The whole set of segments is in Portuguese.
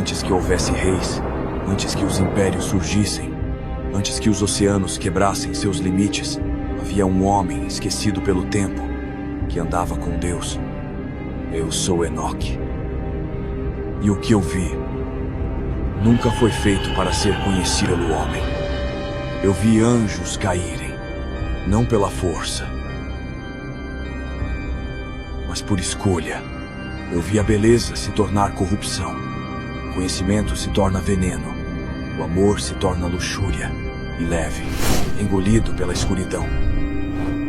Antes que houvesse reis, antes que os impérios surgissem, antes que os oceanos quebrassem seus limites, havia um homem esquecido pelo tempo, que andava com Deus. Eu sou Enoque. E o que eu vi nunca foi feito para ser conhecido pelo homem. Eu vi anjos caírem, não pela força, mas por escolha. Eu vi a beleza se tornar corrupção, o conhecimento se torna veneno, o amor se torna luxúria e leve, engolido pela escuridão.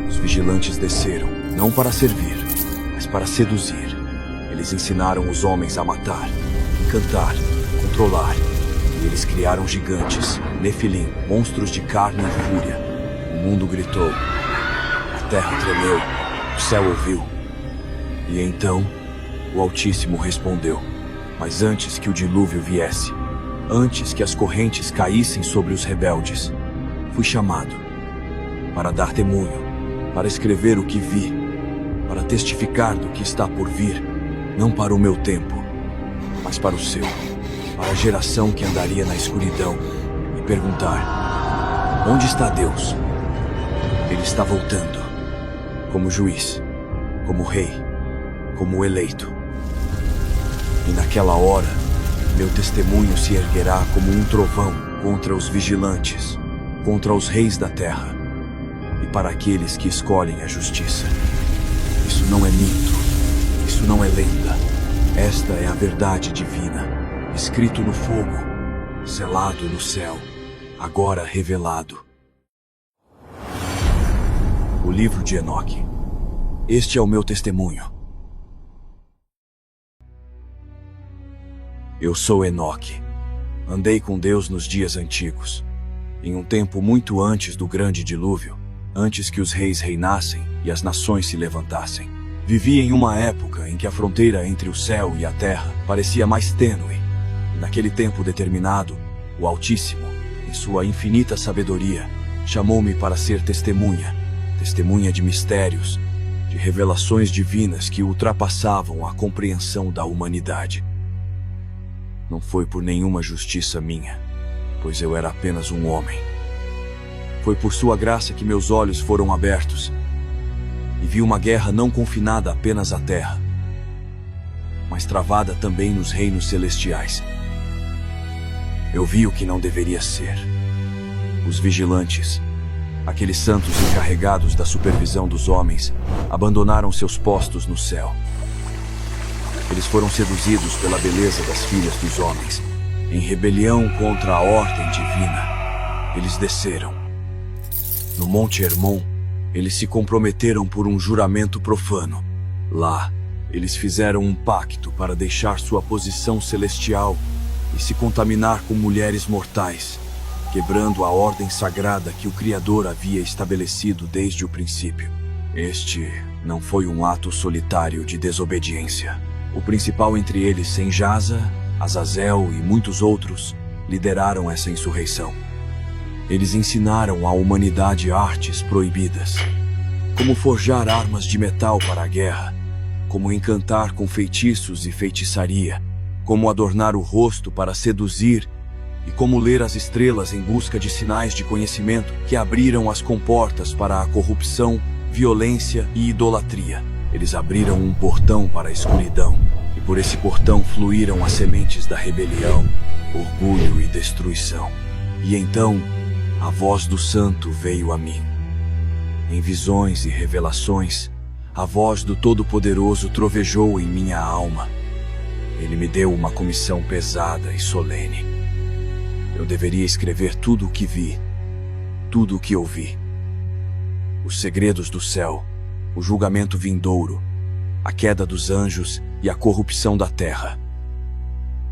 Os vigilantes desceram, não para servir, mas para seduzir. Eles ensinaram os homens a matar, encantar, controlar. E eles criaram gigantes, Nefilim, monstros de carne e fúria. O mundo gritou, a terra tremeu, o céu ouviu. E então, o Altíssimo respondeu. Mas antes que o dilúvio viesse, antes que as correntes caíssem sobre os rebeldes, fui chamado para dar testemunho, para escrever o que vi, para testificar do que está por vir, não para o meu tempo, mas para o seu, para a geração que andaria na escuridão e perguntar: onde está Deus? Ele está voltando, como juiz, como rei, como eleito. E naquela hora, meu testemunho se erguerá como um trovão contra os vigilantes, contra os reis da terra, e para aqueles que escolhem a justiça. Isso não é mito, isso não é lenda. Esta é a verdade divina, escrito no fogo, selado no céu, agora revelado. O livro de Enoque. Este é o meu testemunho. Eu sou Enoque. Andei com Deus nos dias antigos, em um tempo muito antes do grande dilúvio, antes que os reis reinassem e as nações se levantassem. Vivi em uma época em que a fronteira entre o céu e a terra parecia mais tênue. E naquele tempo determinado, o Altíssimo, em sua infinita sabedoria, chamou-me para ser testemunha, testemunha de mistérios, de revelações divinas que ultrapassavam a compreensão da humanidade. Não foi por nenhuma justiça minha, pois eu era apenas um homem. Foi por sua graça que meus olhos foram abertos e vi uma guerra não confinada apenas à terra, mas travada também nos reinos celestiais. Eu vi o que não deveria ser. Os vigilantes, aqueles santos encarregados da supervisão dos homens, abandonaram seus postos no céu. Eles foram seduzidos pela beleza das filhas dos homens, em rebelião contra a ordem divina. Eles desceram. No Monte Hermon, eles se comprometeram por um juramento profano. Lá, eles fizeram um pacto para deixar sua posição celestial e se contaminar com mulheres mortais, quebrando a ordem sagrada que o Criador havia estabelecido desde o princípio. Este não foi um ato solitário de desobediência. O principal entre eles, Senjasa, Azazel e muitos outros, lideraram essa insurreição. Eles ensinaram à humanidade artes proibidas, como forjar armas de metal para a guerra, como encantar com feitiços e feitiçaria, como adornar o rosto para seduzir e como ler as estrelas em busca de sinais de conhecimento que abriram as comportas para a corrupção, violência e idolatria. Eles abriram um portão para a escuridão, e por esse portão fluíram as sementes da rebelião, orgulho e destruição. E então, a voz do Santo veio a mim. Em visões e revelações, a voz do Todo-Poderoso trovejou em minha alma. Ele me deu uma comissão pesada e solene. Eu deveria escrever tudo o que vi, tudo o que ouvi. Os segredos do céu, o julgamento vindouro, a queda dos anjos e a corrupção da terra.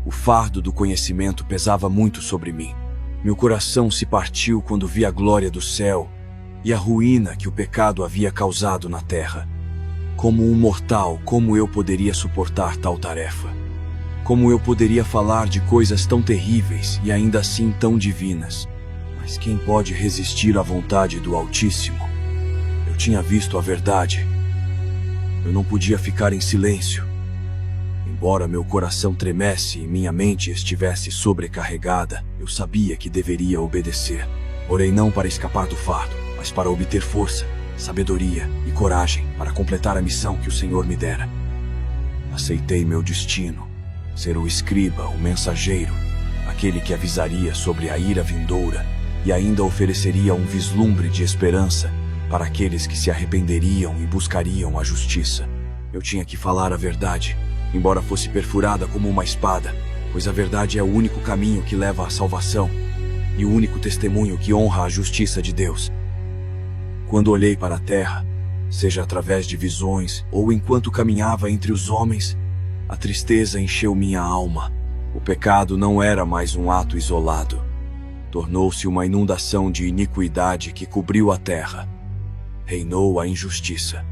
O fardo do conhecimento pesava muito sobre mim. Meu coração se partiu quando vi a glória do céu e a ruína que o pecado havia causado na terra. Como um mortal, como eu poderia suportar tal tarefa? Como eu poderia falar de coisas tão terríveis e ainda assim tão divinas? Mas quem pode resistir à vontade do Altíssimo? Eu tinha visto a verdade. Eu não podia ficar em silêncio. Embora meu coração tremesse e minha mente estivesse sobrecarregada, eu sabia que deveria obedecer. Orei não para escapar do fardo, mas para obter força, sabedoria e coragem para completar a missão que o Senhor me dera. Aceitei meu destino, ser o escriba, o mensageiro, aquele que avisaria sobre a ira vindoura e ainda ofereceria um vislumbre de esperança para aqueles que se arrependeriam e buscariam a justiça. Eu tinha que falar a verdade, embora fosse perfurada como uma espada, pois a verdade é o único caminho que leva à salvação e o único testemunho que honra a justiça de Deus. Quando olhei para a terra, seja através de visões ou enquanto caminhava entre os homens, a tristeza encheu minha alma. O pecado não era mais um ato isolado. Tornou-se uma inundação de iniquidade que cobriu a terra. Reinou a injustiça.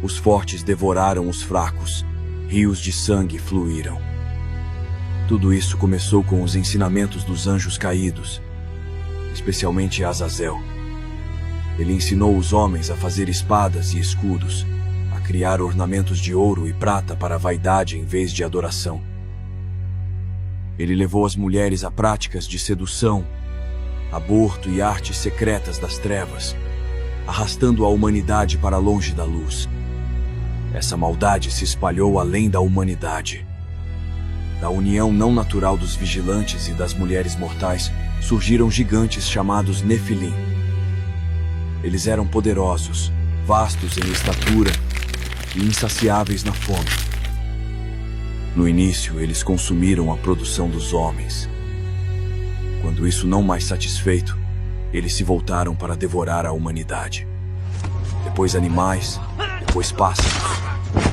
Os fortes devoraram os fracos. Rios de sangue fluíram. Tudo isso começou com os ensinamentos dos anjos caídos, especialmente Azazel. Ele ensinou os homens a fazer espadas e escudos, a criar ornamentos de ouro e prata para a vaidade em vez de adoração. Ele levou as mulheres a práticas de sedução, aborto e artes secretas das trevas, arrastando a humanidade para longe da luz. Essa maldade se espalhou além da humanidade. Da união não natural dos vigilantes e das mulheres mortais, surgiram gigantes chamados Nefilim. Eles eram poderosos, vastos em estatura e insaciáveis na fome. No início, eles consumiram a produção dos homens. Quando isso não mais satisfeito, eles se voltaram para devorar a humanidade. Depois animais, depois pássaros,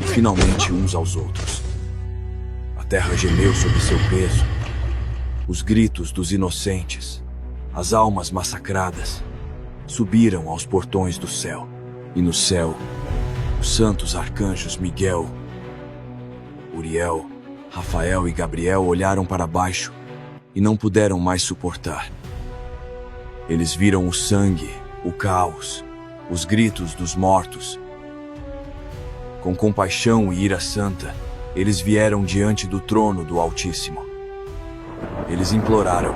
e finalmente uns aos outros. A terra gemeu sob seu peso. Os gritos dos inocentes, as almas massacradas, subiram aos portões do céu. E no céu, os santos arcanjos Miguel, Uriel, Rafael e Gabriel olharam para baixo e não puderam mais suportar. Eles viram o sangue, o caos, os gritos dos mortos. Com compaixão e ira santa, eles vieram diante do trono do Altíssimo. Eles imploraram: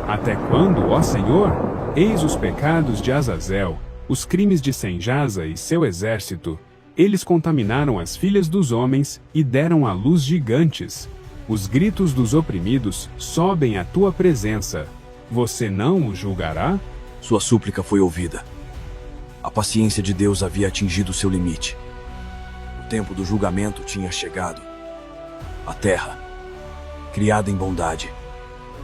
Até quando, ó Senhor? Eis os pecados de Azazel, os crimes de Senjasa e seu exército. Eles contaminaram as filhas dos homens e deram à luz gigantes. Os gritos dos oprimidos sobem à tua presença. Você não os julgará? Sua súplica foi ouvida. A paciência de Deus havia atingido seu limite. O tempo do julgamento tinha chegado. A terra, criada em bondade,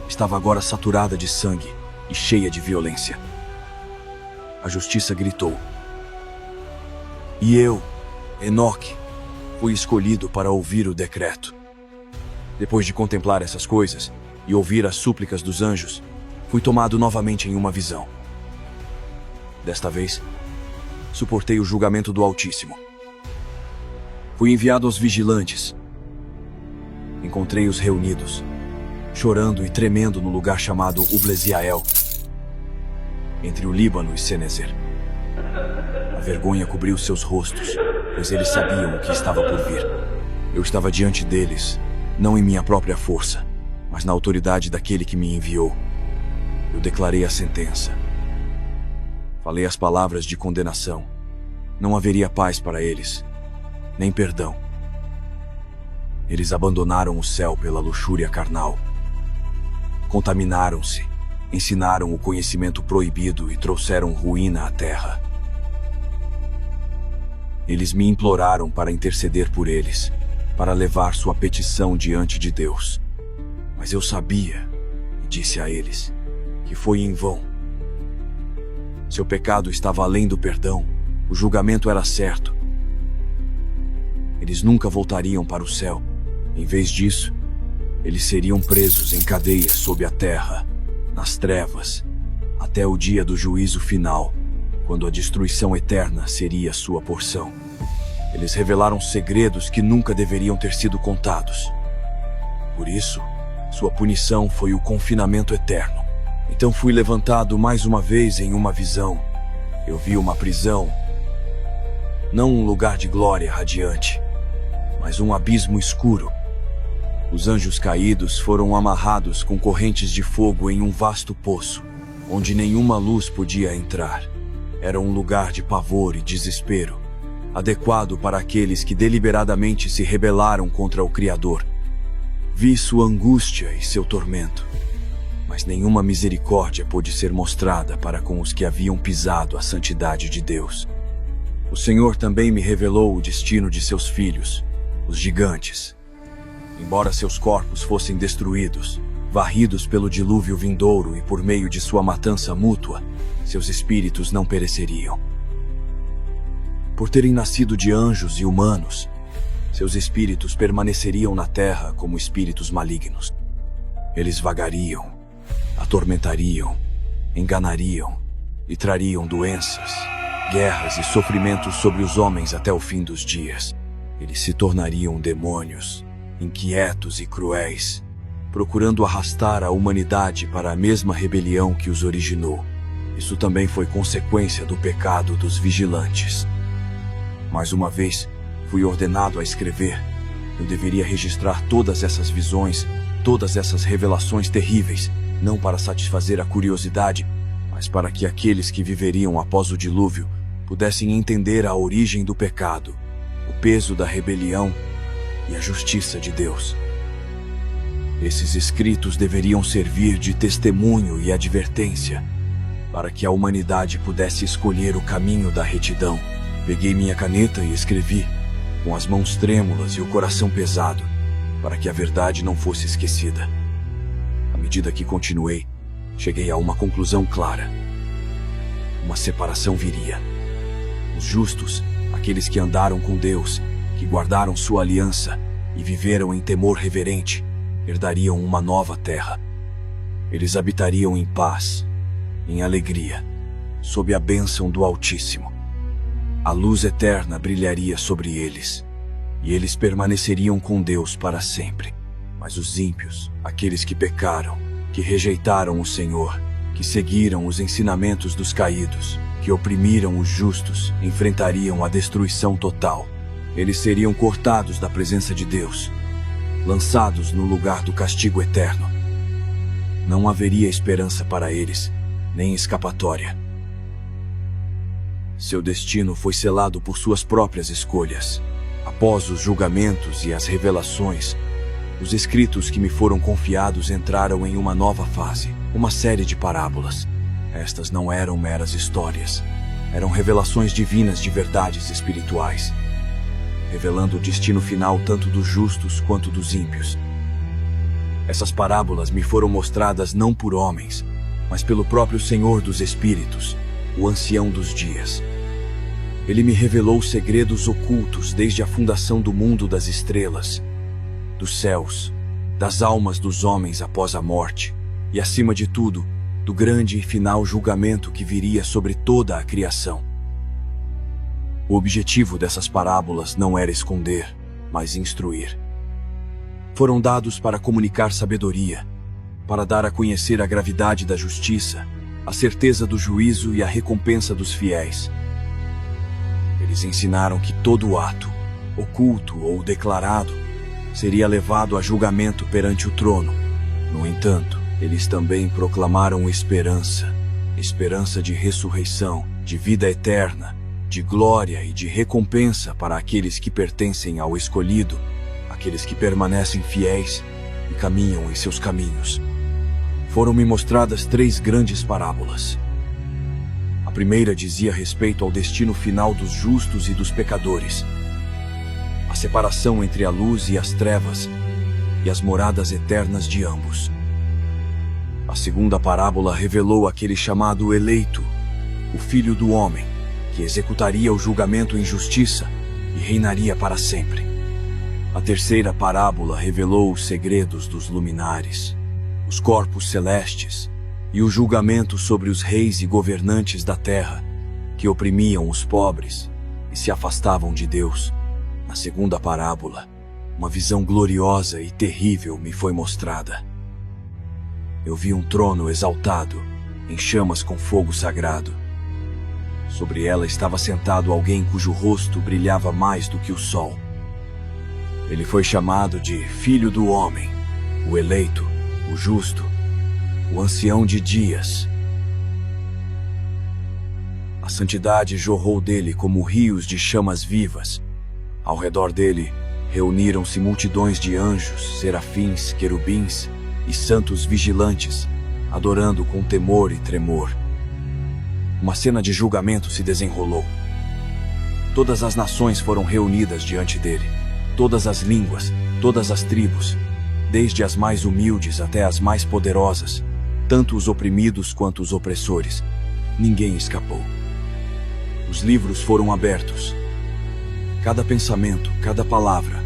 estava agora saturada de sangue e cheia de violência. A justiça gritou. E eu, Enoque, fui escolhido para ouvir o decreto. Depois de contemplar essas coisas e ouvir as súplicas dos anjos, fui tomado novamente em uma visão. Desta vez, suportei o julgamento do Altíssimo. Fui enviado aos vigilantes. Encontrei-os reunidos, chorando e tremendo no lugar chamado Ublesiael, entre o Líbano e Senezer. A vergonha cobriu seus rostos, pois eles sabiam o que estava por vir. Eu estava diante deles, não em minha própria força, mas na autoridade daquele que me enviou. Eu declarei a sentença. Falei as palavras de condenação. Não haveria paz para eles, nem perdão. Eles abandonaram o céu pela luxúria carnal. Contaminaram-se, ensinaram o conhecimento proibido e trouxeram ruína à terra. Eles me imploraram para interceder por eles, para levar sua petição diante de Deus. Mas eu sabia, e disse a eles, que foi em vão. Seu pecado estava além do perdão, o julgamento era certo. Eles nunca voltariam para o céu. Em vez disso, eles seriam presos em cadeias sob a terra, nas trevas, até o dia do juízo final, quando a destruição eterna seria sua porção. Eles revelaram segredos que nunca deveriam ter sido contados. Por isso, sua punição foi o confinamento eterno. Então fui levantado mais uma vez em uma visão. Eu vi uma prisão, não um lugar de glória radiante, mas um abismo escuro. Os anjos caídos foram amarrados com correntes de fogo em um vasto poço, onde nenhuma luz podia entrar. Era um lugar de pavor e desespero, adequado para aqueles que deliberadamente se rebelaram contra o Criador. Vi sua angústia e seu tormento, mas nenhuma misericórdia pôde ser mostrada para com os que haviam pisado a santidade de Deus. O Senhor também me revelou o destino de seus filhos, os gigantes. Embora seus corpos fossem destruídos, varridos pelo dilúvio vindouro e por meio de sua matança mútua, seus espíritos não pereceriam. Por terem nascido de anjos e humanos, seus espíritos permaneceriam na terra como espíritos malignos. Eles vagariam, atormentariam, enganariam e trariam doenças, guerras e sofrimentos sobre os homens até o fim dos dias. Eles se tornariam demônios, inquietos e cruéis, procurando arrastar a humanidade para a mesma rebelião que os originou. Isso também foi consequência do pecado dos vigilantes. Mais uma vez, fui ordenado a escrever. Eu deveria registrar todas essas visões, todas essas revelações terríveis, não para satisfazer a curiosidade, mas para que aqueles que viveriam após o dilúvio pudessem entender a origem do pecado, o peso da rebelião e a justiça de Deus. Esses escritos deveriam servir de testemunho e advertência, para que a humanidade pudesse escolher o caminho da retidão. Peguei minha caneta e escrevi, com as mãos trêmulas e o coração pesado, para que a verdade não fosse esquecida. À medida que continuei, cheguei a uma conclusão clara. Uma separação viria. Os justos, aqueles que andaram com Deus, que guardaram sua aliança e viveram em temor reverente, herdariam uma nova terra. Eles habitariam em paz, em alegria, sob a bênção do Altíssimo. A luz eterna brilharia sobre eles, e eles permaneceriam com Deus para sempre. Mas os ímpios, aqueles que pecaram, que rejeitaram o Senhor, que seguiram os ensinamentos dos caídos, que oprimiram os justos, enfrentariam a destruição total. Eles seriam cortados da presença de Deus, lançados no lugar do castigo eterno. Não haveria esperança para eles, nem escapatória. Seu destino foi selado por suas próprias escolhas. Após os julgamentos e as revelações, os escritos que me foram confiados entraram em uma nova fase, uma série de parábolas. Estas não eram meras histórias, eram revelações divinas de verdades espirituais, revelando o destino final tanto dos justos quanto dos ímpios. Essas parábolas me foram mostradas não por homens, mas pelo próprio Senhor dos Espíritos, o Ancião dos Dias. Ele me revelou segredos ocultos desde a fundação do mundo das estrelas, dos céus, das almas dos homens após a morte, e acima de tudo, do grande e final julgamento que viria sobre toda a criação. O objetivo dessas parábolas não era esconder, mas instruir. Foram dados para comunicar sabedoria, para dar a conhecer a gravidade da justiça, a certeza do juízo e a recompensa dos fiéis. Eles ensinaram que todo ato, oculto ou declarado, seria levado a julgamento perante o trono. No entanto, eles também proclamaram esperança, esperança de ressurreição, de vida eterna, de glória e de recompensa para aqueles que pertencem ao escolhido, aqueles que permanecem fiéis e caminham em seus caminhos. Foram-me mostradas 3 grandes parábolas. A primeira dizia respeito ao destino final dos justos e dos pecadores, a separação entre a luz e as trevas e as moradas eternas de ambos. A segunda parábola revelou aquele chamado eleito, o Filho do Homem, que executaria o julgamento em justiça e reinaria para sempre. A terceira parábola revelou os segredos dos luminares, os corpos celestes e o julgamento sobre os reis e governantes da terra, que oprimiam os pobres e se afastavam de Deus. Na segunda parábola, uma visão gloriosa e terrível me foi mostrada. Eu vi um trono exaltado, em chamas com fogo sagrado. Sobre ela estava sentado alguém cujo rosto brilhava mais do que o sol. Ele foi chamado de Filho do Homem, o eleito, o justo, o ancião de dias. A santidade jorrou dele como rios de chamas vivas. Ao redor dele, reuniram-se multidões de anjos, serafins, querubins e santos vigilantes, adorando com temor e tremor. Uma cena de julgamento se desenrolou. Todas as nações foram reunidas diante dele, todas as línguas, todas as tribos, desde as mais humildes até as mais poderosas, tanto os oprimidos quanto os opressores. Ninguém escapou. Os livros foram abertos. Cada pensamento, cada palavra,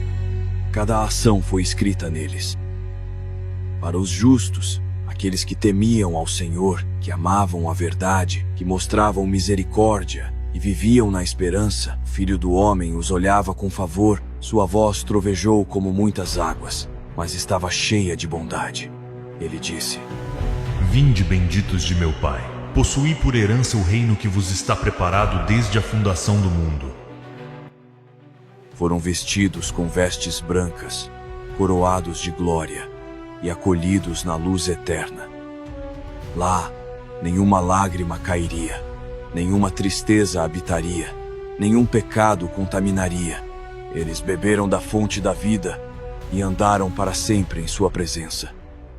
cada ação foi escrita neles. Para os justos, aqueles que temiam ao Senhor, que amavam a verdade, que mostravam misericórdia e viviam na esperança, o Filho do Homem os olhava com favor, sua voz trovejou como muitas águas, mas estava cheia de bondade. Ele disse: Vinde, benditos de meu Pai, possuí por herança o reino que vos está preparado desde a fundação do mundo. Foram vestidos com vestes brancas, coroados de glória e acolhidos na luz eterna. Lá, nenhuma lágrima cairia, nenhuma tristeza habitaria, nenhum pecado contaminaria. Eles beberam da fonte da vida e andaram para sempre em sua presença.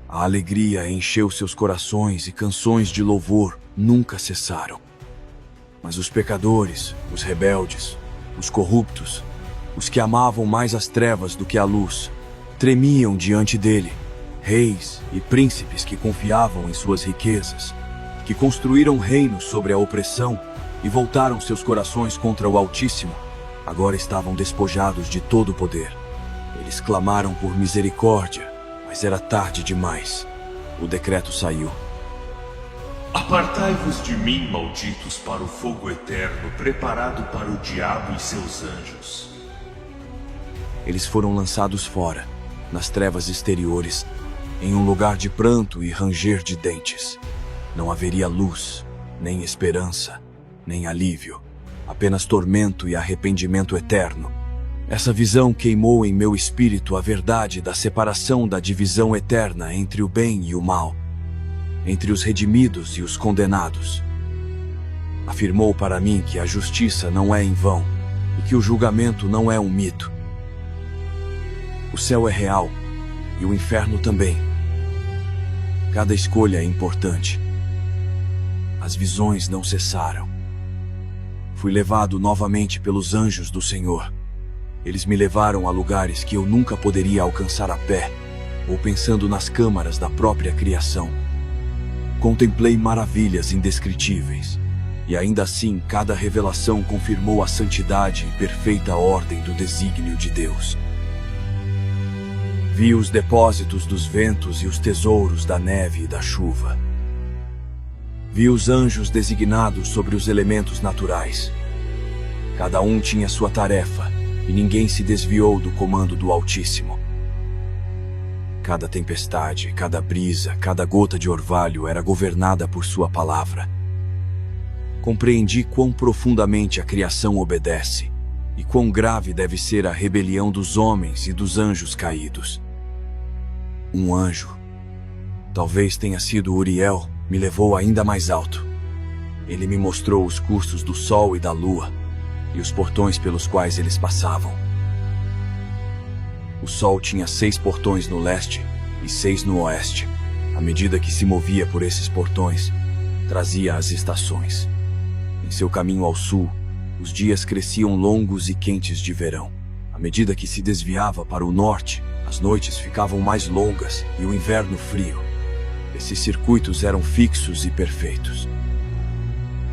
A alegria encheu seus corações e canções de louvor nunca cessaram. Mas os pecadores, os rebeldes, os corruptos, os que amavam mais as trevas do que a luz, tremiam diante dele. Reis e príncipes que confiavam em suas riquezas, que construíram reinos sobre a opressão e voltaram seus corações contra o Altíssimo, agora estavam despojados de todo o poder. Eles clamaram por misericórdia, mas era tarde demais. O decreto saiu. Apartai-vos de mim, malditos, para o fogo eterno, preparado para o diabo e seus anjos. Eles foram lançados fora, nas trevas exteriores, em um lugar de pranto e ranger de dentes. Não haveria luz, nem esperança, nem alívio, apenas tormento e arrependimento eterno. Essa visão queimou em meu espírito a verdade da separação da divisão eterna entre o bem e o mal, entre os redimidos e os condenados. Afirmou para mim que a justiça não é em vão e que o julgamento não é um mito. O céu é real e o inferno também. Cada escolha é importante. As visões não cessaram. Fui levado novamente pelos anjos do Senhor. Eles me levaram a lugares que eu nunca poderia alcançar a pé, ou pensando nas câmaras da própria criação. Contemplei maravilhas indescritíveis, e ainda assim cada revelação confirmou a santidade e perfeita ordem do desígnio de Deus. Vi os depósitos dos ventos e os tesouros da neve e da chuva. Vi os anjos designados sobre os elementos naturais. Cada um tinha sua tarefa, e ninguém se desviou do comando do Altíssimo. Cada tempestade, cada brisa, cada gota de orvalho era governada por sua palavra. Compreendi quão profundamente a criação obedece, e quão grave deve ser a rebelião dos homens e dos anjos caídos. Um anjo, talvez tenha sido Uriel, me levou ainda mais alto. Ele me mostrou os cursos do sol e da lua, e os portões pelos quais eles passavam. O sol tinha 6 portões no leste e 6 no oeste. À medida que se movia por esses portões, trazia as estações. Em seu caminho ao sul, os dias cresciam longos e quentes de verão. À medida que se desviava para o norte, as noites ficavam mais longas e o inverno frio. Esses circuitos eram fixos e perfeitos.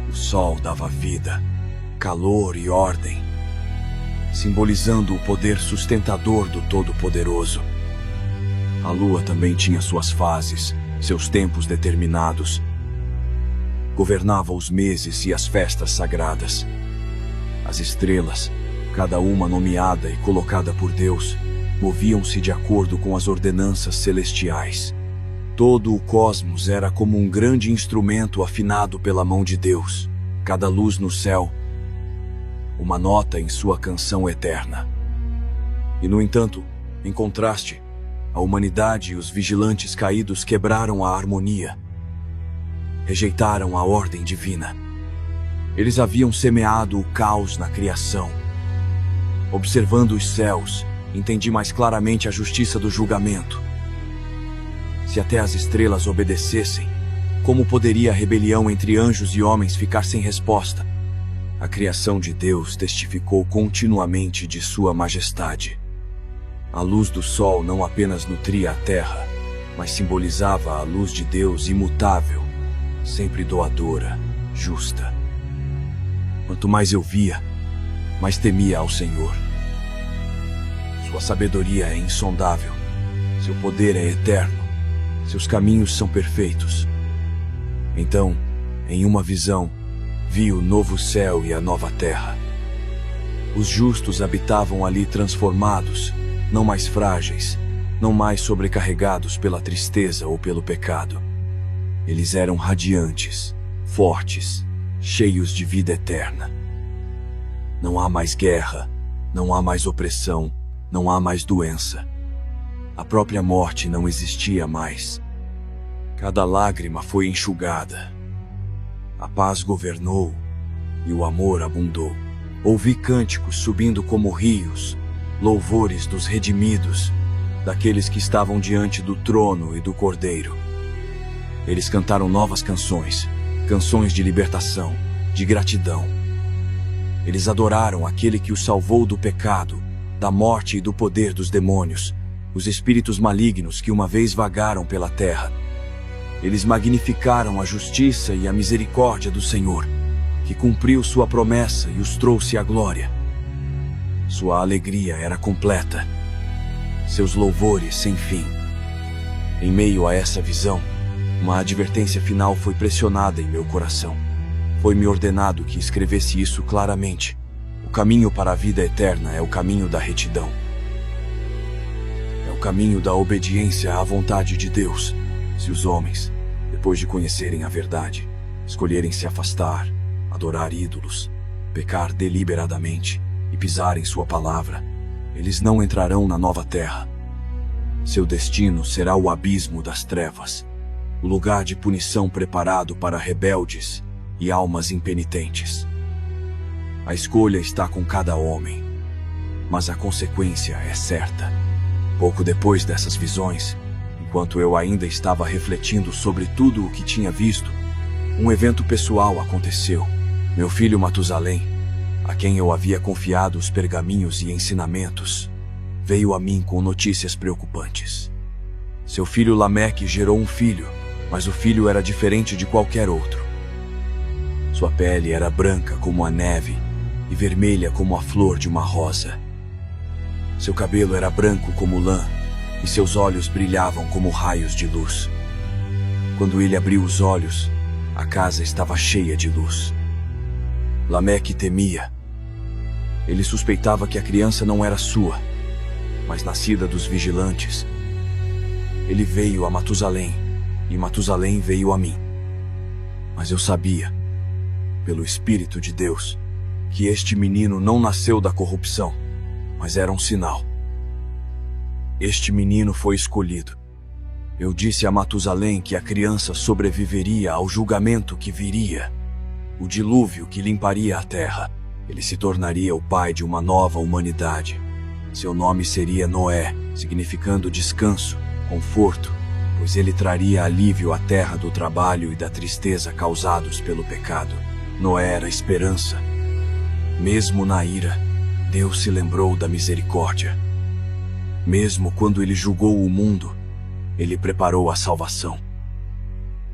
O sol dava vida, calor e ordem, simbolizando o poder sustentador do Todo-Poderoso. A lua também tinha suas fases, seus tempos determinados. Governava os meses e as festas sagradas. As estrelas, cada uma nomeada e colocada por Deus, moviam-se de acordo com as ordenanças celestiais. Todo o cosmos era como um grande instrumento afinado pela mão de Deus. Cada luz no céu, uma nota em sua canção eterna. E, no entanto, em contraste, a humanidade e os vigilantes caídos quebraram a harmonia. Rejeitaram a ordem divina. Eles haviam semeado o caos na criação. Observando os céus, entendi mais claramente a justiça do julgamento. Se até as estrelas obedecessem, como poderia a rebelião entre anjos e homens ficar sem resposta? A criação de Deus testificou continuamente de sua majestade. A luz do sol não apenas nutria a terra, mas simbolizava a luz de Deus imutável, sempre doadora, justa. Quanto mais eu via, mais temia ao Senhor. Sua sabedoria é insondável, seu poder é eterno, seus caminhos são perfeitos. Então, em uma visão, vi o novo céu e a nova terra. Os justos habitavam ali transformados, não mais frágeis, não mais sobrecarregados pela tristeza ou pelo pecado. Eles eram radiantes, fortes, cheios de vida eterna. Não há mais guerra, não há mais opressão, não há mais doença. A própria morte não existia mais. Cada lágrima foi enxugada. A paz governou e o amor abundou. Ouvi cânticos subindo como rios, louvores dos redimidos, daqueles que estavam diante do trono e do Cordeiro. Eles cantaram novas canções, canções de libertação, de gratidão. Eles adoraram aquele que os salvou do pecado, da morte e do poder dos demônios, os espíritos malignos que uma vez vagaram pela terra. Eles magnificaram a justiça e a misericórdia do Senhor, que cumpriu sua promessa e os trouxe à glória. Sua alegria era completa, seus louvores sem fim. Em meio a essa visão, uma advertência final foi pressionada em meu coração. Foi-me ordenado que escrevesse isso claramente. O caminho para a vida eterna é o caminho da retidão. É o caminho da obediência à vontade de Deus. Se os homens, depois de conhecerem a verdade, escolherem se afastar, adorar ídolos, pecar deliberadamente e pisarem sua palavra, eles não entrarão na nova terra. Seu destino será o abismo das trevas, o lugar de punição preparado para rebeldes e almas impenitentes. A escolha está com cada homem, mas a consequência é certa. Pouco depois dessas visões, enquanto eu ainda estava refletindo sobre tudo o que tinha visto, um evento pessoal aconteceu. Meu filho Matusalém, a quem eu havia confiado os pergaminhos e ensinamentos, veio a mim com notícias preocupantes. Seu filho Lameque gerou um filho, mas o filho era diferente de qualquer outro. Sua pele era branca como a neve e vermelha como a flor de uma rosa. Seu cabelo era branco como lã e seus olhos brilhavam como raios de luz. Quando ele abriu os olhos, a casa estava cheia de luz. Lameque temia. Ele suspeitava que a criança não era sua, mas nascida dos vigilantes. Ele veio a Matusalém, e Matusalém veio a mim. Mas eu sabia, pelo Espírito de Deus, que este menino não nasceu da corrupção, mas era um sinal. Este menino foi escolhido. Eu disse a Matusalém que a criança sobreviveria ao julgamento que viria, o dilúvio que limparia a terra. Ele se tornaria o pai de uma nova humanidade. Seu nome seria Noé, significando descanso, conforto, pois ele traria alívio à terra do trabalho e da tristeza causados pelo pecado. Noé era esperança. Mesmo na ira, Deus se lembrou da misericórdia. Mesmo quando ele julgou o mundo, ele preparou a salvação.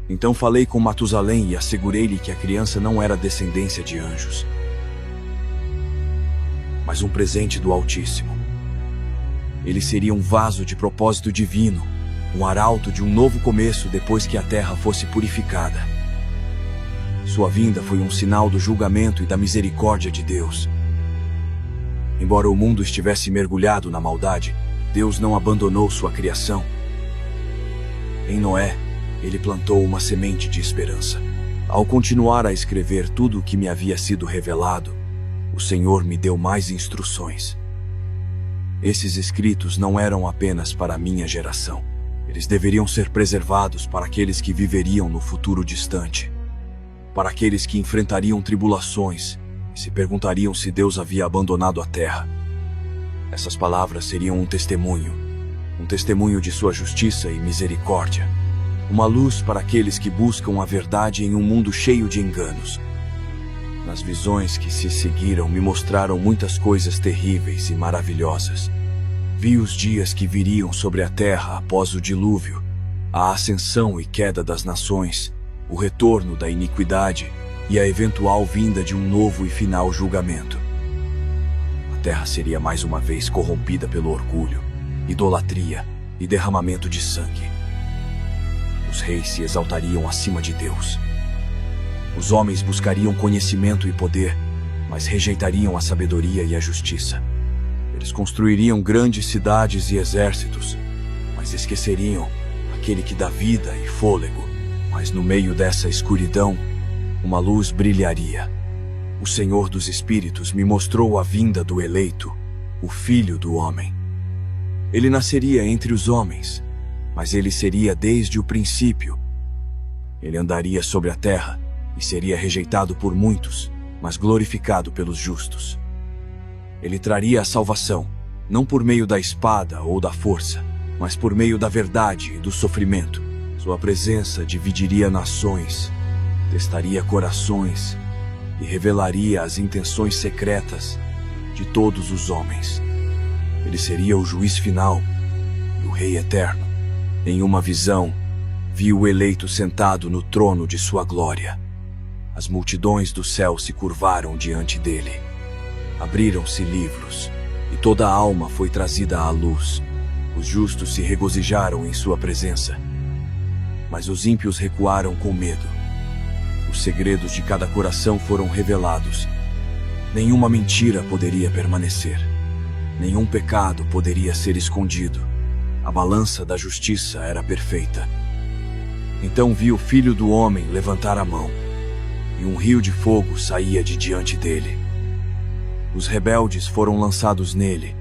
Então falei com Matusalém e assegurei-lhe que a criança não era descendência de anjos, mas um presente do Altíssimo. Ele seria um vaso de propósito divino, um arauto de um novo começo depois que a terra fosse purificada. Sua vinda foi um sinal do julgamento e da misericórdia de Deus. Embora o mundo estivesse mergulhado na maldade, Deus não abandonou sua criação. Em Noé, ele plantou uma semente de esperança. Ao continuar a escrever tudo o que me havia sido revelado, o Senhor me deu mais instruções. Esses escritos não eram apenas para a minha geração. Eles deveriam ser preservados para aqueles que viveriam no futuro distante, para aqueles que enfrentariam tribulações e se perguntariam se Deus havia abandonado a terra. Essas palavras seriam um testemunho de sua justiça e misericórdia, uma luz para aqueles que buscam a verdade em um mundo cheio de enganos. Nas visões que se seguiram, me mostraram muitas coisas terríveis e maravilhosas. Vi os dias que viriam sobre a terra após o dilúvio, a ascensão e queda das nações, o retorno da iniquidade e a eventual vinda de um novo e final julgamento. A terra seria mais uma vez corrompida pelo orgulho, idolatria e derramamento de sangue. Os reis se exaltariam acima de Deus. Os homens buscariam conhecimento e poder, mas rejeitariam a sabedoria e a justiça. Eles construiriam grandes cidades e exércitos, mas esqueceriam aquele que dá vida e fôlego. Mas no meio dessa escuridão, uma luz brilharia. O Senhor dos Espíritos me mostrou a vinda do eleito, o Filho do Homem. Ele nasceria entre os homens, mas ele seria desde o princípio. Ele andaria sobre a terra e seria rejeitado por muitos, mas glorificado pelos justos. Ele traria a salvação, não por meio da espada ou da força, mas por meio da verdade e do sofrimento. Sua presença dividiria nações, testaria corações e revelaria as intenções secretas de todos os homens. Ele seria o juiz final e o Rei eterno. Em uma visão, vi o eleito sentado no trono de sua glória. As multidões do céu se curvaram diante dele. Abriram-se livros, e toda a alma foi trazida à luz. Os justos se regozijaram em sua presença, mas os ímpios recuaram com medo. Os segredos de cada coração foram revelados. Nenhuma mentira poderia permanecer. Nenhum pecado poderia ser escondido. A balança da justiça era perfeita. Então vi o Filho do Homem levantar a mão, e um rio de fogo saía de diante dele. Os rebeldes foram lançados nele,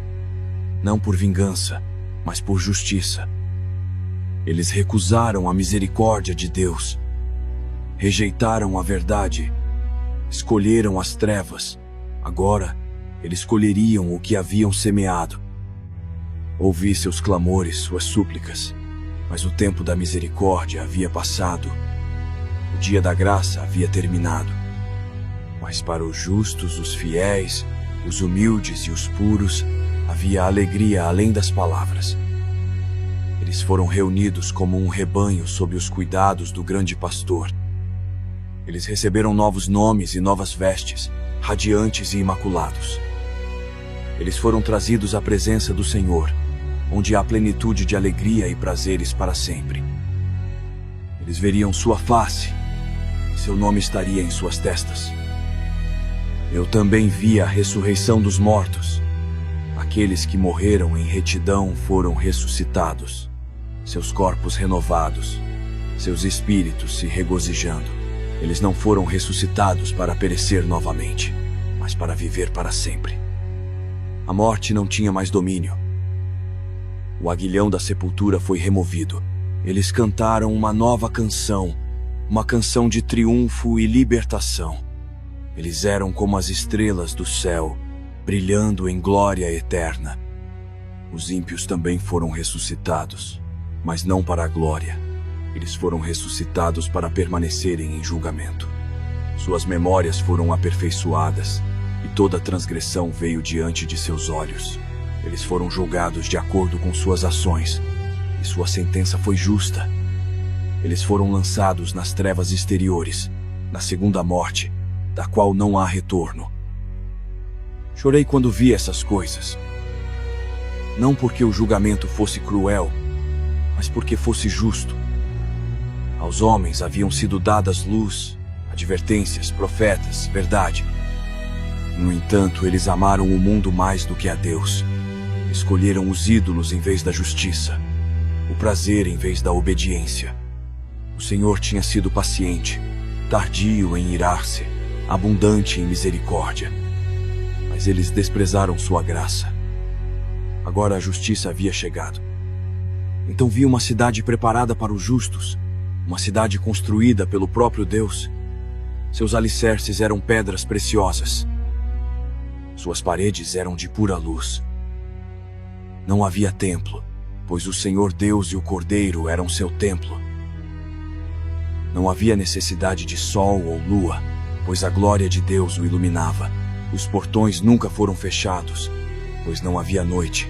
não por vingança, mas por justiça. Eles recusaram a misericórdia de Deus, rejeitaram a verdade, escolheram as trevas. Agora, eles colheriam o que haviam semeado. Ouvi seus clamores, suas súplicas, mas o tempo da misericórdia havia passado. O dia da graça havia terminado. Mas para os justos, os fiéis, os humildes e os puros, havia alegria além das palavras. Eles foram reunidos como um rebanho sob os cuidados do grande pastor. Eles receberam novos nomes e novas vestes, radiantes e imaculados. Eles foram trazidos à presença do Senhor, onde há plenitude de alegria e prazeres para sempre. Eles veriam sua face, e seu nome estaria em suas testas. Eu também vi a ressurreição dos mortos. Aqueles que morreram em retidão foram ressuscitados, seus corpos renovados, seus espíritos se regozijando. Eles não foram ressuscitados para perecer novamente, mas para viver para sempre. A morte não tinha mais domínio. O aguilhão da sepultura foi removido. Eles cantaram uma nova canção, uma canção de triunfo e libertação. Eles eram como as estrelas do céu, brilhando em glória eterna. Os ímpios também foram ressuscitados, mas não para a glória. Eles foram ressuscitados para permanecerem em julgamento. Suas memórias foram aperfeiçoadas, e toda transgressão veio diante de seus olhos. Eles foram julgados de acordo com suas ações, e sua sentença foi justa. Eles foram lançados nas trevas exteriores, na segunda morte, da qual não há retorno. Chorei quando vi essas coisas. Não porque o julgamento fosse cruel, mas porque fosse justo. Aos homens haviam sido dadas luz, advertências, profetas, verdade. No entanto, eles amaram o mundo mais do que a Deus. Escolheram os ídolos em vez da justiça, o prazer em vez da obediência. O Senhor tinha sido paciente, tardio em irar-se, abundante em misericórdia. Mas eles desprezaram sua graça. Agora a justiça havia chegado. Então vi uma cidade preparada para os justos, uma cidade construída pelo próprio Deus. Seus alicerces eram pedras preciosas. Suas paredes eram de pura luz. Não havia templo, pois o Senhor Deus e o Cordeiro eram seu templo. Não havia necessidade de sol ou lua, pois a glória de Deus o iluminava. Os portões nunca foram fechados, pois não havia noite.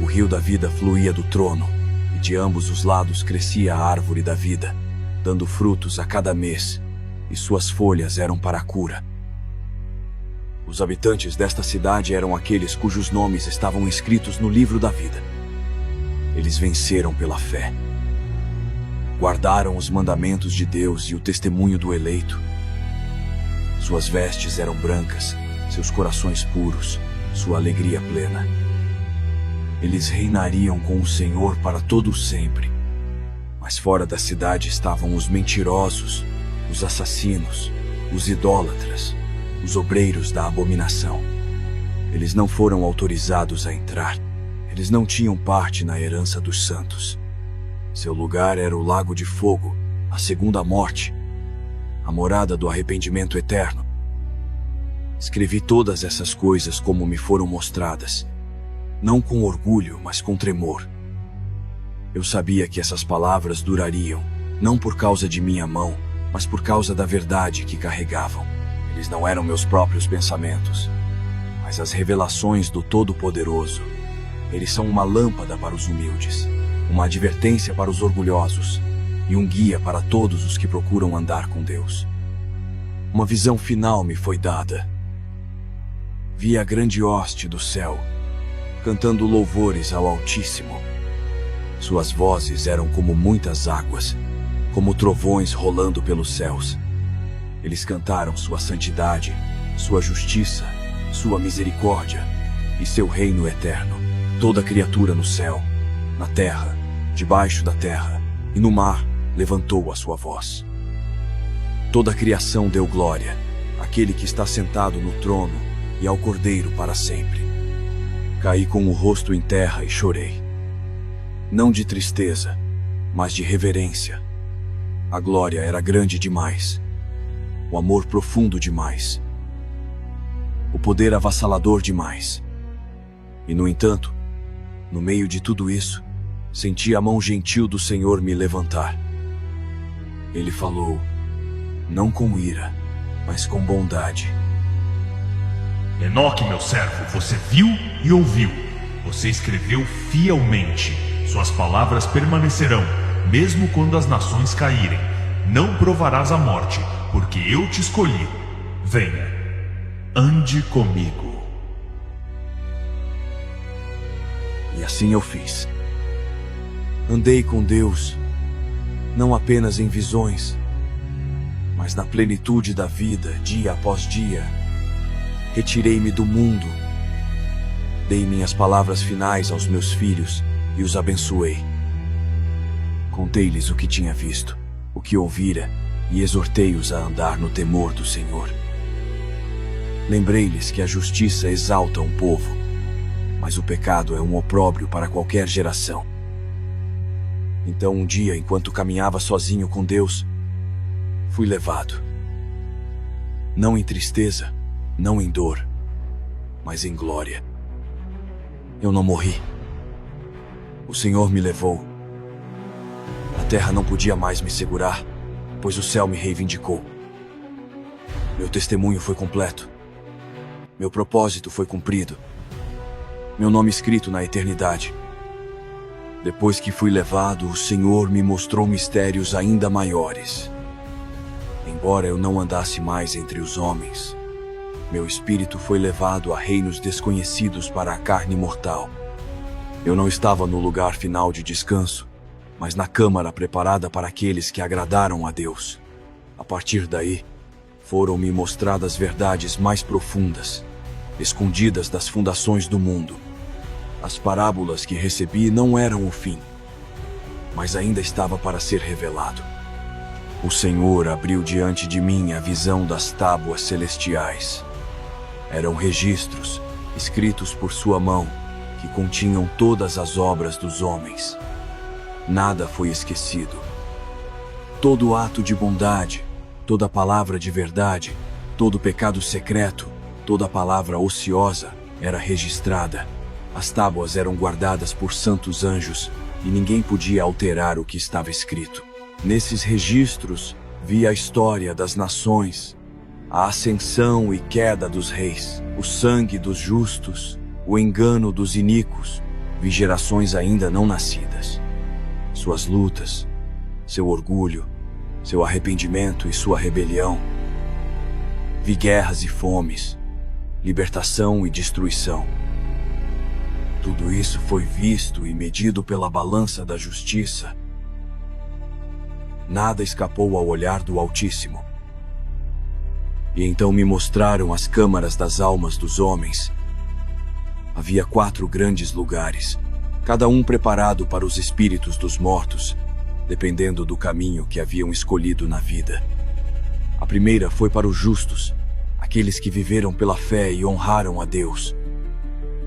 O rio da vida fluía do trono, e de ambos os lados crescia a árvore da vida, dando frutos a cada mês, e suas folhas eram para a cura. Os habitantes desta cidade eram aqueles cujos nomes estavam escritos no livro da vida. Eles venceram pela fé. Guardaram os mandamentos de Deus e o testemunho do eleito. Suas vestes eram brancas, seus corações puros, sua alegria plena. Eles reinariam com o Senhor para todo sempre. Mas fora da cidade estavam os mentirosos, os assassinos, os idólatras, os obreiros da abominação. Eles não foram autorizados a entrar. Eles não tinham parte na herança dos santos. Seu lugar era o lago de fogo, a segunda morte, a morada do arrependimento eterno. Escrevi todas essas coisas como me foram mostradas, não com orgulho, mas com tremor. Eu sabia que essas palavras durariam, não por causa de minha mão, mas por causa da verdade que carregavam. Eles não eram meus próprios pensamentos, mas as revelações do Todo-Poderoso. Eles são uma lâmpada para os humildes, uma advertência para os orgulhosos e um guia para todos os que procuram andar com Deus. Uma visão final me foi dada. Vi a grande hoste do céu, cantando louvores ao Altíssimo. Suas vozes eram como muitas águas, como trovões rolando pelos céus. Eles cantaram sua santidade, sua justiça, sua misericórdia e seu reino eterno. Toda criatura no céu, na terra, debaixo da terra e no mar levantou a sua voz. Toda a criação deu glória àquele que está sentado no trono e ao Cordeiro para sempre. Caí com o rosto em terra e chorei. Não de tristeza, mas de reverência. A glória era grande demais. O amor profundo demais. O poder avassalador demais. E, no entanto, no meio de tudo isso, senti a mão gentil do Senhor me levantar. Ele falou, não com ira, mas com bondade. Enoque, meu servo, você viu e ouviu. Você escreveu fielmente. Suas palavras permanecerão, mesmo quando as nações caírem. Não provarás a morte, porque eu te escolhi. Venha, ande comigo. E assim eu fiz. Andei com Deus, não apenas em visões, mas na plenitude da vida, dia após dia. Retirei-me do mundo, dei minhas palavras finais aos meus filhos e os abençoei. Contei-lhes o que tinha visto, o que ouvira, e exortei-os a andar no temor do Senhor. Lembrei-lhes que a justiça exalta um povo, mas o pecado é um opróbrio para qualquer geração. Então um dia, enquanto caminhava sozinho com Deus, fui levado. Não em tristeza, não em dor, mas em glória. Eu não morri. O Senhor me levou. A terra não podia mais me segurar, pois o céu me reivindicou. Meu testemunho foi completo. Meu propósito foi cumprido. Meu nome escrito na eternidade. Depois que fui levado, o Senhor me mostrou mistérios ainda maiores. Embora eu não andasse mais entre os homens, meu espírito foi levado a reinos desconhecidos para a carne mortal. Eu não estava no lugar final de descanso, mas na câmara preparada para aqueles que agradaram a Deus. A partir daí, foram-me mostradas verdades mais profundas, escondidas das fundações do mundo. As parábolas que recebi não eram o fim, mas ainda estava para ser revelado. O Senhor abriu diante de mim a visão das tábuas celestiais. Eram registros, escritos por sua mão, que continham todas as obras dos homens. Nada foi esquecido. Todo ato de bondade, toda palavra de verdade, todo pecado secreto, toda palavra ociosa era registrada. As tábuas eram guardadas por santos anjos e ninguém podia alterar o que estava escrito. Nesses registros, vi a história das nações, a ascensão e queda dos reis, o sangue dos justos, o engano dos iníquos, vi gerações ainda não nascidas. Suas lutas, seu orgulho, seu arrependimento e sua rebelião. Vi guerras e fomes, libertação e destruição. Tudo isso foi visto e medido pela balança da justiça. Nada escapou ao olhar do Altíssimo. E então me mostraram as câmaras das almas dos homens. Havia 4 grandes lugares, cada um preparado para os espíritos dos mortos, dependendo do caminho que haviam escolhido na vida. A primeira foi para os justos, aqueles que viveram pela fé e honraram a Deus.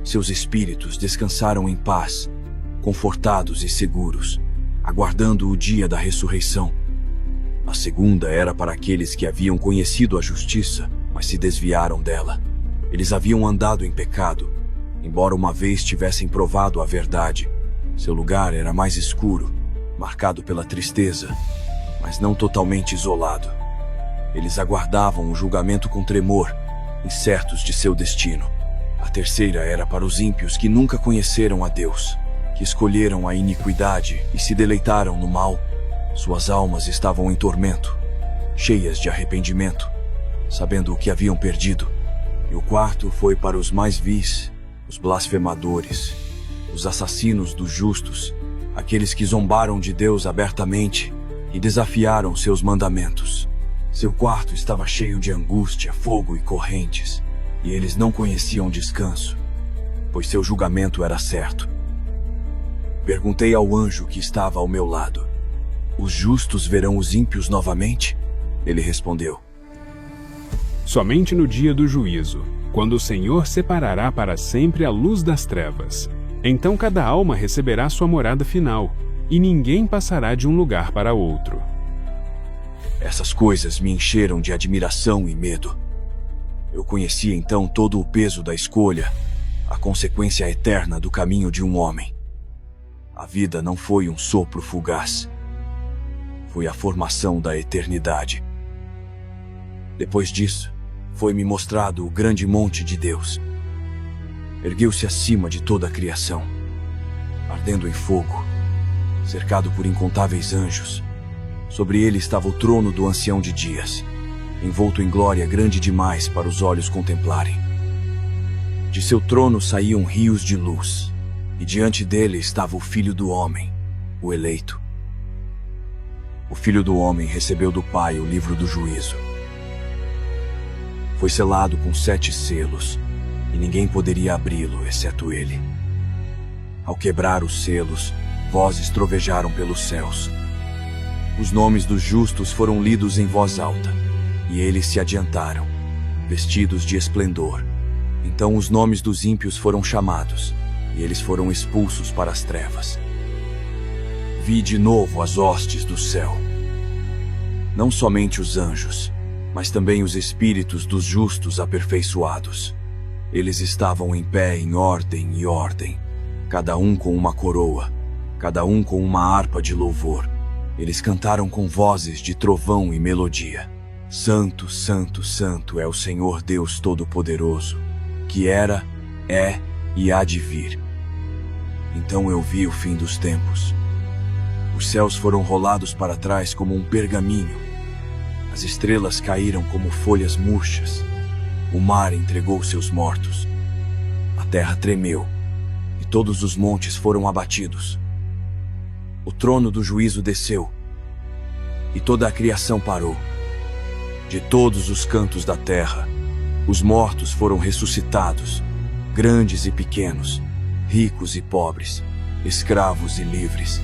Seus espíritos descansaram em paz, confortados e seguros, aguardando o dia da ressurreição. A segunda era para aqueles que haviam conhecido a justiça, mas se desviaram dela. Eles haviam andado em pecado, embora uma vez tivessem provado a verdade. Seu lugar era mais escuro, marcado pela tristeza, mas não totalmente isolado. Eles aguardavam o julgamento com tremor, incertos de seu destino. A terceira era para os ímpios que nunca conheceram a Deus, que escolheram a iniquidade e se deleitaram no mal. Suas almas estavam em tormento, cheias de arrependimento, sabendo o que haviam perdido. E o quarto foi para os mais vis, os blasfemadores, os assassinos dos justos, aqueles que zombaram de Deus abertamente e desafiaram seus mandamentos. Seu quarto estava cheio de angústia, fogo e correntes, e eles não conheciam descanso, pois seu julgamento era certo. Perguntei ao anjo que estava ao meu lado: os justos verão os ímpios novamente? Ele respondeu: somente no dia do juízo, quando o Senhor separará para sempre a luz das trevas. Então cada alma receberá sua morada final, e ninguém passará de um lugar para outro. Essas coisas me encheram de admiração e medo. Eu conhecia então todo o peso da escolha, a consequência eterna do caminho de um homem. A vida não foi um sopro fugaz. Foi a formação da eternidade. Depois disso, foi-me mostrado o grande monte de Deus. Ergueu-se acima de toda a criação, ardendo em fogo, cercado por incontáveis anjos. Sobre ele estava o trono do ancião de dias, envolto em glória grande demais para os olhos contemplarem. De seu trono saíam rios de luz, e diante dele estava o Filho do Homem, o eleito. O Filho do Homem recebeu do Pai o livro do juízo. Foi selado com 7 selos, e ninguém poderia abri-lo, exceto ele. Ao quebrar os selos, vozes trovejaram pelos céus. Os nomes dos justos foram lidos em voz alta, e eles se adiantaram, vestidos de esplendor. Então os nomes dos ímpios foram chamados, e eles foram expulsos para as trevas. Vi de novo as hostes do céu. Não somente os anjos, mas também os espíritos dos justos aperfeiçoados. Eles estavam em pé em ordem e ordem, cada um com uma coroa, cada um com uma harpa de louvor. Eles cantaram com vozes de trovão e melodia: Santo, Santo, Santo é o Senhor Deus Todo-Poderoso, que era, é e há de vir. Então eu vi o fim dos tempos. Os céus foram rolados para trás como um pergaminho. As estrelas caíram como folhas murchas. O mar entregou seus mortos. A terra tremeu, e todos os montes foram abatidos. O trono do juízo desceu, e toda a criação parou. De todos os cantos da terra, os mortos foram ressuscitados, grandes e pequenos, ricos e pobres, escravos e livres.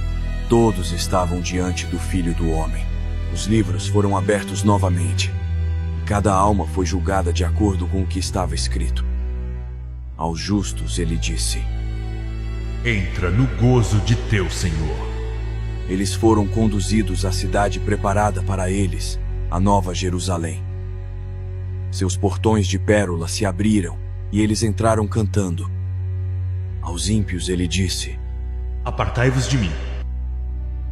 Todos estavam diante do Filho do Homem. Os livros foram abertos novamente. Cada alma foi julgada de acordo com o que estava escrito. Aos justos ele disse: Entra no gozo de teu Senhor. Eles foram conduzidos à cidade preparada para eles, a Nova Jerusalém. Seus portões de pérola se abriram e eles entraram cantando. Aos ímpios ele disse: Apartai-vos de mim.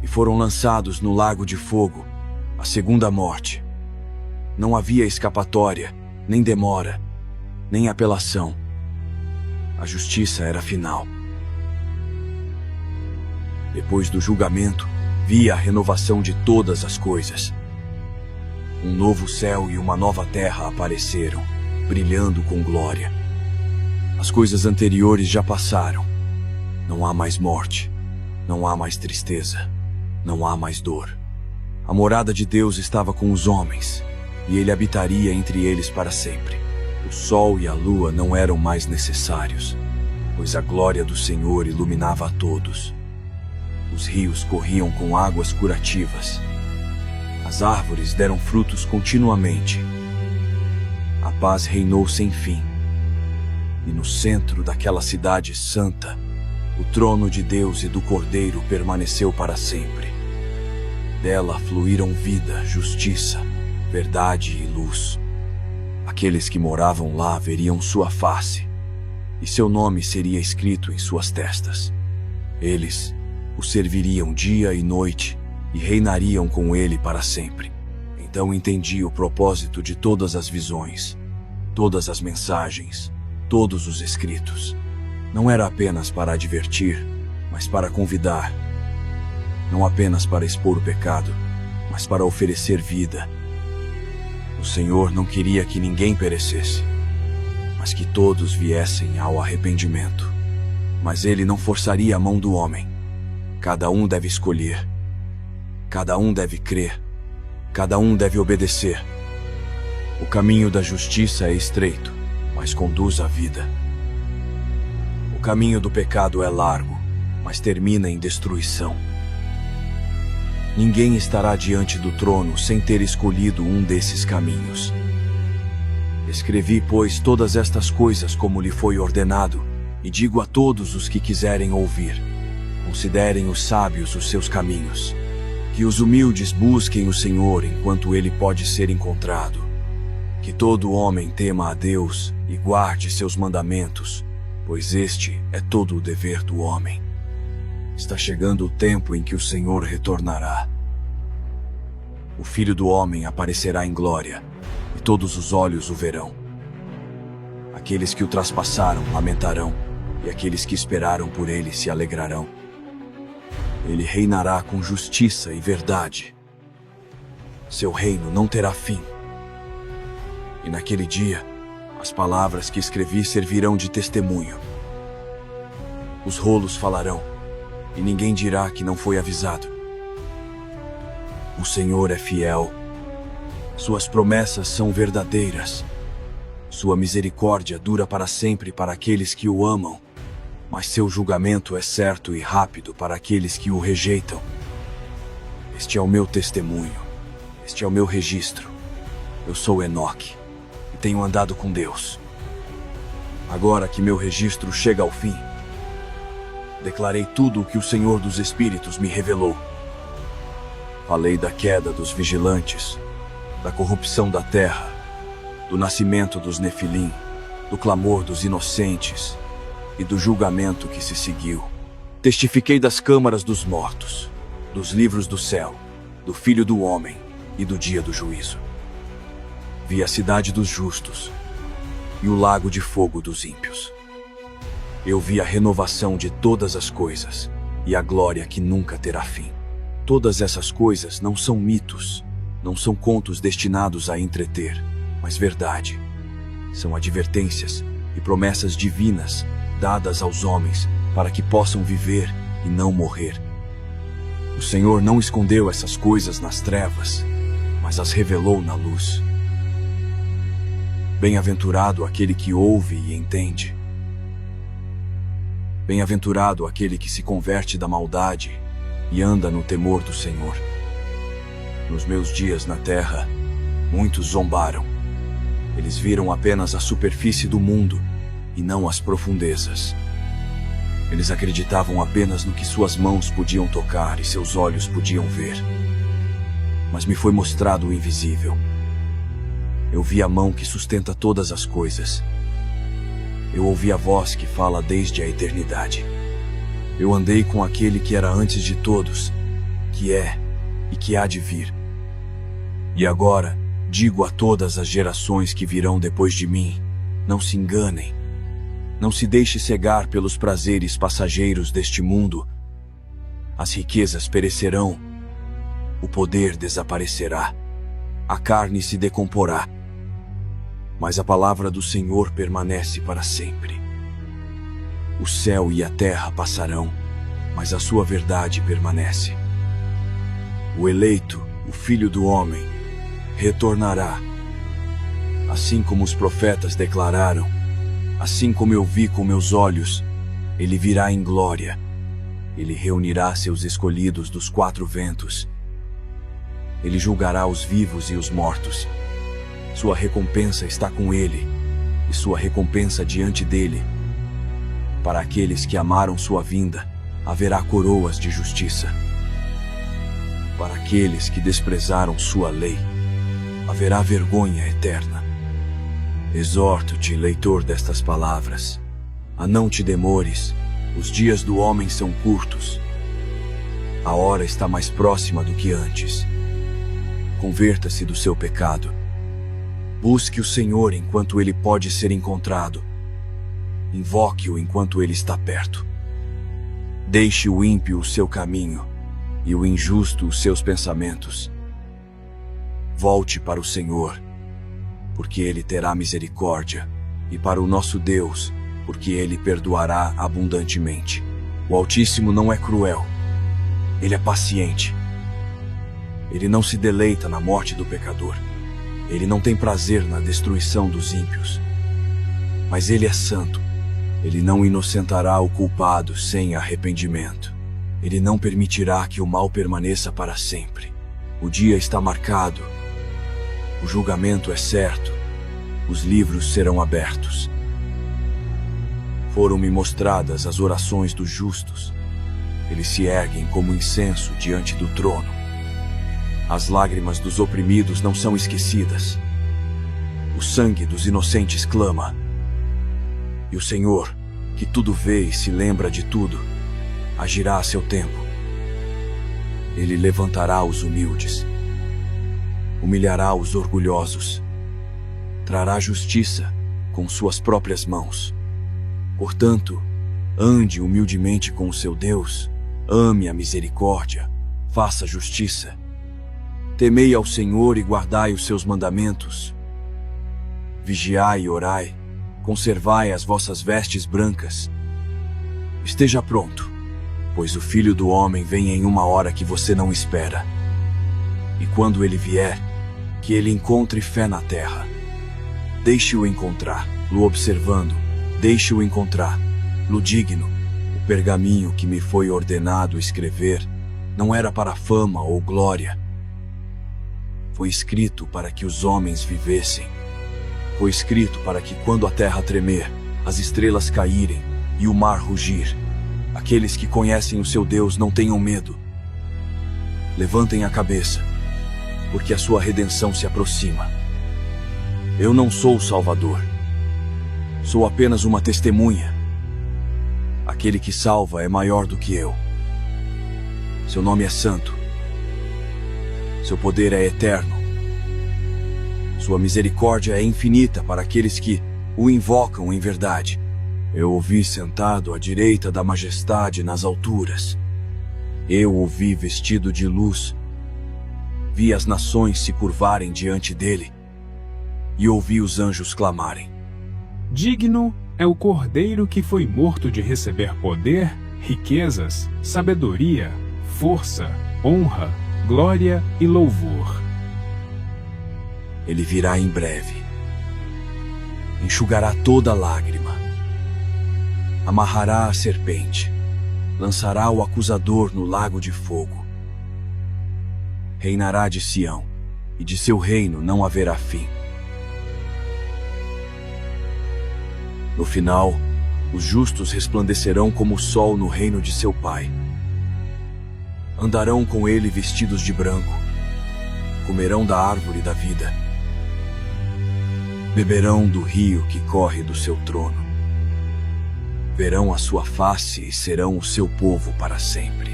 E foram lançados no lago de fogo, a segunda morte. Não havia escapatória, nem demora, nem apelação. A justiça era final. Depois do julgamento, vi a renovação de todas as coisas. Um novo céu e uma nova terra apareceram, brilhando com glória. As coisas anteriores já passaram. Não há mais morte, não há mais tristeza, não há mais dor. A morada de Deus estava com os homens, e ele habitaria entre eles para sempre. O sol e a lua não eram mais necessários, pois a glória do Senhor iluminava a todos. Os rios corriam com águas curativas. As árvores deram frutos continuamente. A paz reinou sem fim. E no centro daquela cidade santa, o trono de Deus e do Cordeiro permaneceu para sempre. Dela fluíram vida, justiça, verdade e luz. Aqueles que moravam lá veriam sua face, e seu nome seria escrito em suas testas. Eles o serviriam dia e noite e reinariam com ele para sempre. Então entendi o propósito de todas as visões, todas as mensagens, todos os escritos. Não era apenas para advertir, mas para convidar. Não apenas para expor o pecado, mas para oferecer vida. O Senhor não queria que ninguém perecesse, mas que todos viessem ao arrependimento. Mas ele não forçaria a mão do homem. Cada um deve escolher. Cada um deve crer. Cada um deve obedecer. O caminho da justiça é estreito, mas conduz à vida. O caminho do pecado é largo, mas termina em destruição. Ninguém estará diante do trono sem ter escolhido um desses caminhos. Escrevi, pois, todas estas coisas como lhe foi ordenado, e digo a todos os que quiserem ouvir: considerem os sábios os seus caminhos. Que os humildes busquem o Senhor enquanto ele pode ser encontrado. Que todo homem tema a Deus e guarde seus mandamentos, pois este é todo o dever do homem. Está chegando o tempo em que o Senhor retornará. O Filho do Homem aparecerá em glória, e todos os olhos o verão. Aqueles que o traspassaram lamentarão, e aqueles que esperaram por ele se alegrarão. Ele reinará com justiça e verdade. Seu reino não terá fim. E naquele dia, as palavras que escrevi servirão de testemunho. Os rolos falarão, e ninguém dirá que não foi avisado. O Senhor é fiel. Suas promessas são verdadeiras. Sua misericórdia dura para sempre para aqueles que o amam, mas seu julgamento é certo e rápido para aqueles que o rejeitam. Este é o meu testemunho. Este é o meu registro. Eu sou Enoque e tenho andado com Deus. Agora que meu registro chega ao fim, declarei tudo o que o Senhor dos Espíritos me revelou. Falei da queda dos vigilantes, da corrupção da terra, do nascimento dos Nefilim, do clamor dos inocentes e do julgamento que se seguiu. Testifiquei das câmaras dos mortos, dos livros do céu, do Filho do Homem e do dia do juízo. Vi a cidade dos justos e o lago de fogo dos ímpios. Eu vi a renovação de todas as coisas e a glória que nunca terá fim. Todas essas coisas não são mitos, não são contos destinados a entreter, mas verdade. São advertências e promessas divinas dadas aos homens para que possam viver e não morrer. O Senhor não escondeu essas coisas nas trevas, mas as revelou na luz. Bem-aventurado aquele que ouve e entende. Bem-aventurado aquele que se converte da maldade e anda no temor do Senhor. Nos meus dias na terra, muitos zombaram. Eles viram apenas a superfície do mundo e não as profundezas. Eles acreditavam apenas no que suas mãos podiam tocar e seus olhos podiam ver. Mas me foi mostrado o invisível. Eu vi a mão que sustenta todas as coisas. Eu ouvi a voz que fala desde a eternidade. Eu andei com aquele que era antes de todos, que é e que há de vir. E agora, digo a todas as gerações que virão depois de mim, não se enganem. Não se deixe cegar pelos prazeres passageiros deste mundo. As riquezas perecerão, o poder desaparecerá, a carne se decomporá. Mas a palavra do Senhor permanece para sempre. O céu e a terra passarão, mas a sua verdade permanece. O eleito, o Filho do Homem, retornará. Assim como os profetas declararam, assim como eu vi com meus olhos, ele virá em glória. Ele reunirá seus escolhidos dos 4 ventos. Ele julgará os vivos e os mortos. Sua recompensa está com ele, e sua recompensa diante dele. Para aqueles que amaram sua vinda, haverá coroas de justiça. Para aqueles que desprezaram sua lei, haverá vergonha eterna. Exorto-te, leitor destas palavras, a não te demores, os dias do homem são curtos. A hora está mais próxima do que antes. Converta-se do seu pecado. Busque o Senhor enquanto ele pode ser encontrado. Invoque-o enquanto ele está perto. Deixe o ímpio o seu caminho e o injusto os seus pensamentos. Volte para o Senhor, porque ele terá misericórdia, e para o nosso Deus, porque ele perdoará abundantemente. O Altíssimo não é cruel, ele é paciente. Ele não se deleita na morte do pecador. Ele não tem prazer na destruição dos ímpios. Mas ele é santo. Ele não inocentará o culpado sem arrependimento. Ele não permitirá que o mal permaneça para sempre. O dia está marcado. O julgamento é certo. Os livros serão abertos. Foram-me mostradas as orações dos justos. Eles se erguem como incenso diante do trono. As lágrimas dos oprimidos não são esquecidas. O sangue dos inocentes clama. E o Senhor, que tudo vê e se lembra de tudo, agirá a seu tempo. Ele levantará os humildes, humilhará os orgulhosos, trará justiça com suas próprias mãos. Portanto, ande humildemente com o seu Deus, ame a misericórdia, faça justiça. Temei ao Senhor e guardai os seus mandamentos. Vigiai e orai, conservai as vossas vestes brancas. Esteja pronto, pois o Filho do Homem vem em uma hora que você não espera. E quando ele vier, que ele encontre fé na terra. Deixe-o encontrar, lo observando, deixe-o encontrar, lo digno. O pergaminho que me foi ordenado escrever não era para fama ou glória. Foi escrito para que os homens vivessem. Foi escrito para que quando a terra tremer, as estrelas caírem e o mar rugir, aqueles que conhecem o seu Deus não tenham medo. Levantem a cabeça, porque a sua redenção se aproxima. Eu não sou o Salvador. Sou apenas uma testemunha. Aquele que salva é maior do que eu. Seu nome é santo. Seu poder é eterno. Sua misericórdia é infinita para aqueles que o invocam em verdade. Eu o vi sentado à direita da majestade nas alturas. Eu o vi vestido de luz. Vi as nações se curvarem diante dele. E ouvi os anjos clamarem. Digno é o Cordeiro que foi morto de receber poder, riquezas, sabedoria, força, honra, glória e louvor. Ele virá em breve. Enxugará toda lágrima. Amarrará a serpente. Lançará o acusador no lago de fogo. Reinará de Sião, e de seu reino não haverá fim. No final, Os justos resplandecerão como o sol no reino de seu Pai. Andarão com ele vestidos de branco. Comerão da árvore da vida. Beberão do rio que corre do seu trono. Verão a sua face e serão o seu povo para sempre.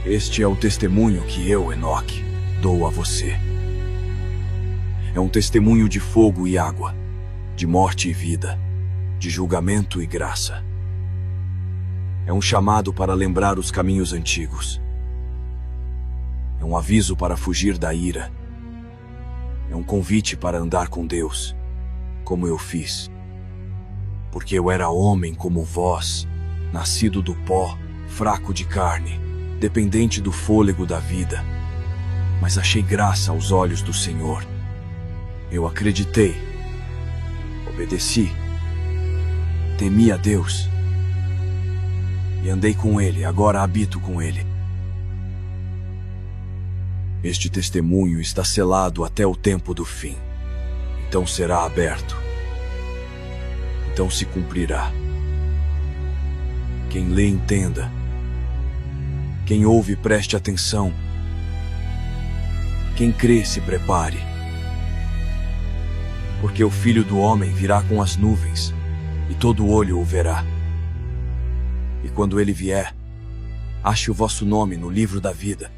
Este é o testemunho que eu, Enoque, dou a você. É um testemunho de fogo e água, de morte e vida, de julgamento e graça. É um chamado para lembrar os caminhos antigos. É um aviso para fugir da ira. É um convite para andar com Deus, como eu fiz. Porque eu era homem como vós, nascido do pó, fraco de carne, dependente do fôlego da vida. Mas achei graça aos olhos do Senhor. Eu acreditei, obedeci, temi a Deus e andei com Ele, agora habito com Ele. Este testemunho está selado até o tempo do fim, então será aberto, então se cumprirá. Quem lê, entenda. Quem ouve, preste atenção. Quem crê, se prepare. Porque o Filho do Homem virá com as nuvens, e todo olho o verá. E quando ele vier, ache o vosso nome no livro da vida,